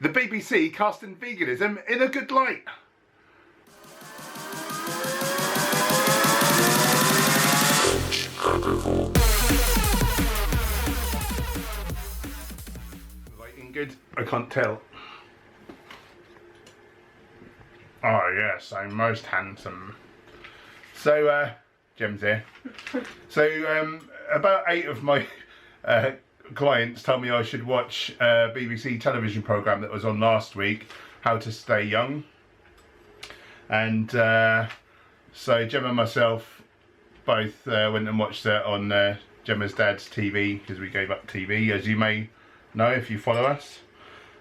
The BBC casting veganism in a good light. Lighting good? I can't tell. Oh yes, I'm most handsome. So, Jem's here. So, about 8 of my clients tell me I should watch a BBC television programme that was on last week, How to Stay Young. And so Gem and myself both went and watched it on Gemma's dad's TV, because we gave up TV, as you may know if you follow us.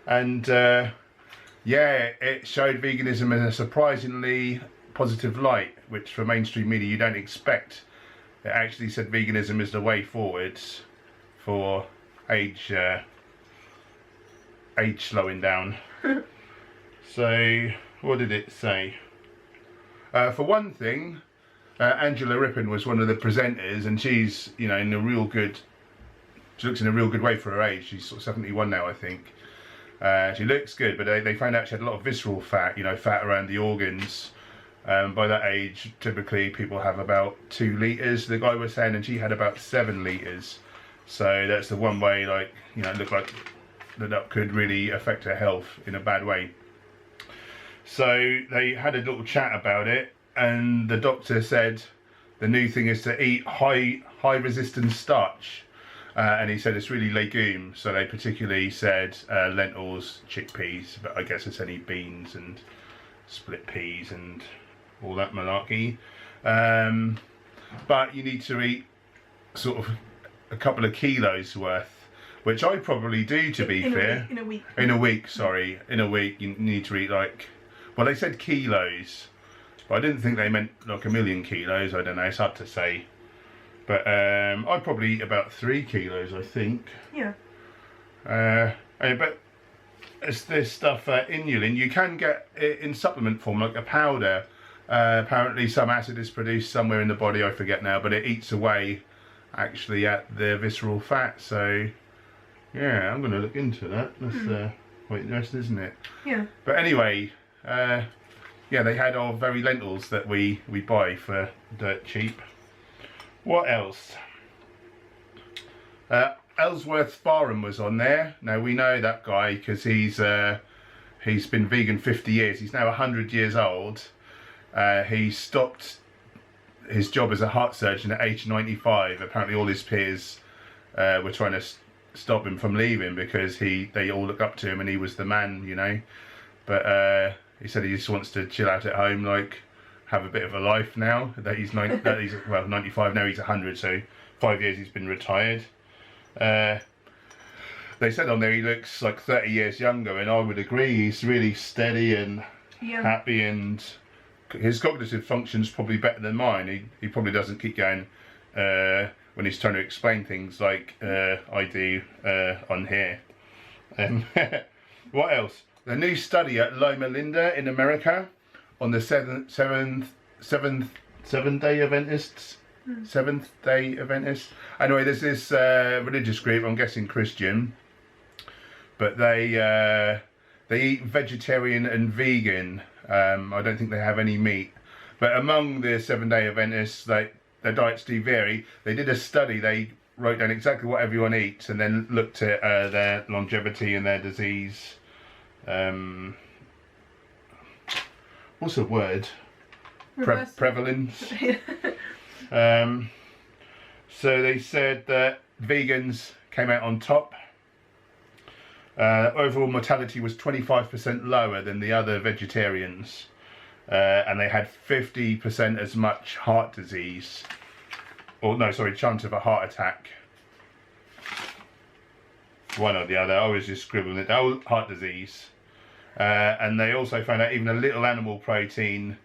And yeah, it showed veganism in a surprisingly positive light, which for mainstream media you don't expect. It actually said veganism is the way forwards for age slowing down. So what did it say? For one thing, Angela Rippon was one of the presenters, and she's, you know, in a real good, she looks in a real good way for her age. She's sort of 71 now, I think. She looks good, but they found out she had a lot of visceral fat, you know, fat around the organs. By that age, typically people have about 2 litres, the guy was saying, and she had about 7 litres. So that's the one way, like, you know, it looked like that could really affect her health in a bad way. So they had a little chat about it, and the doctor said the new thing is to eat high resistance starch. And he said it's really legume, so they particularly said lentils, chickpeas, but I guess it's any beans and split peas and all that malarkey. But you need to eat sort of a couple of kilos worth, which I probably do, to be fair. In a week. In a week, sorry. In a week you need to eat like, well, they said kilos, but I didn't think they meant like 1,000,000 kilos. I don't know, it's hard to say. But I'd probably eat about 3 kilos, I think. Yeah. But it's this stuff, inulin, you can get it in supplement form, like a powder. Apparently some acid is produced somewhere in the body, I forget now, but it eats away actually at the visceral fat. So yeah, I'm going to look into that. That's quite interesting, isn't it? Yeah. But anyway, yeah, they had our very lentils that we buy for dirt cheap. What else? Ellsworth Farham was on there. Now we know that guy because he's been vegan 50 years. He's now 100 years old. He stopped his job as a heart surgeon at age 95. Apparently all his peers were trying to stop him from leaving because they all look up to him and he was the man, you know. But he said he just wants to chill out at home, like have a bit of a life now that he's well, 95 now, he's 100, so 5 years he's been retired. They said on there he looks like 30 years younger, and I would agree. He's really steady and happy, and his cognitive function's probably better than mine. He probably doesn't keep going when he's trying to explain things like I do on here. What else? The new study at Loma Linda in America on the Seventh-day Adventists. Seventh-day Adventists. Anyway, there's this religious group, I'm guessing Christian, but they eat vegetarian and vegan. I don't think they have any meat. But among the 7-day Adventists, their diets do vary. They did a study. They wrote down exactly what everyone eats and then looked at their longevity and their disease. What's the word? Prevalence. So they said that vegans came out on top. Overall mortality was 25% lower than the other vegetarians, and they had 50% as much heart disease, or no, sorry, chance of a heart attack. One or the other. I was just scribbling it down. Heart disease. And they also found out even a little animal protein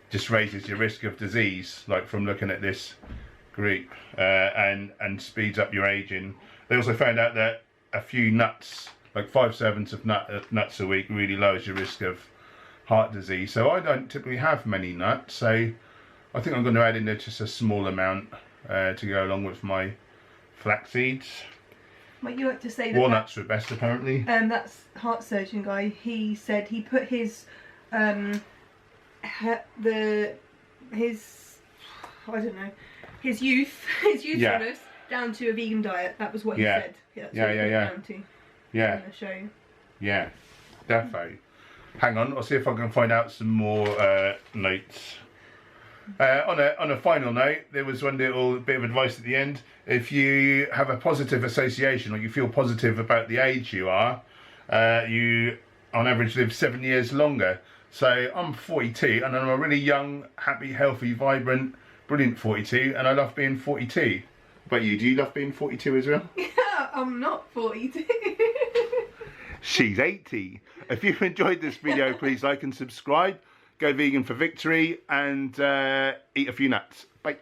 just raises your risk of disease, like from looking at this group, and speeds up your aging. They also found out that a few nuts, like 5 servings of nuts a week, really lowers your risk of heart disease. So I don't typically have many nuts, so I think I'm going to add in just a small amount to go along with my flax seeds. Like you like to say that. Walnuts were best, apparently. That's heart surgeon guy. He said he put his I don't know, his youthfulness down to a vegan diet. That was what he said. That's what he put it down to. Yeah. I'm gonna show you. Yeah, defo. Hang on, I'll see if I can find out some more notes. On a final note, there was one little bit of advice at the end. If you have a positive association, or you feel positive about the age you are, you on average live 7 years longer. So I'm 42 and I'm a really young, happy, healthy, vibrant, brilliant 42, and I love being 42. But you, do you love being 42 as well? Yeah, I'm not 42. She's 80. If you've enjoyed this video, please like and subscribe. Go vegan for victory, and eat a few nuts. Bye.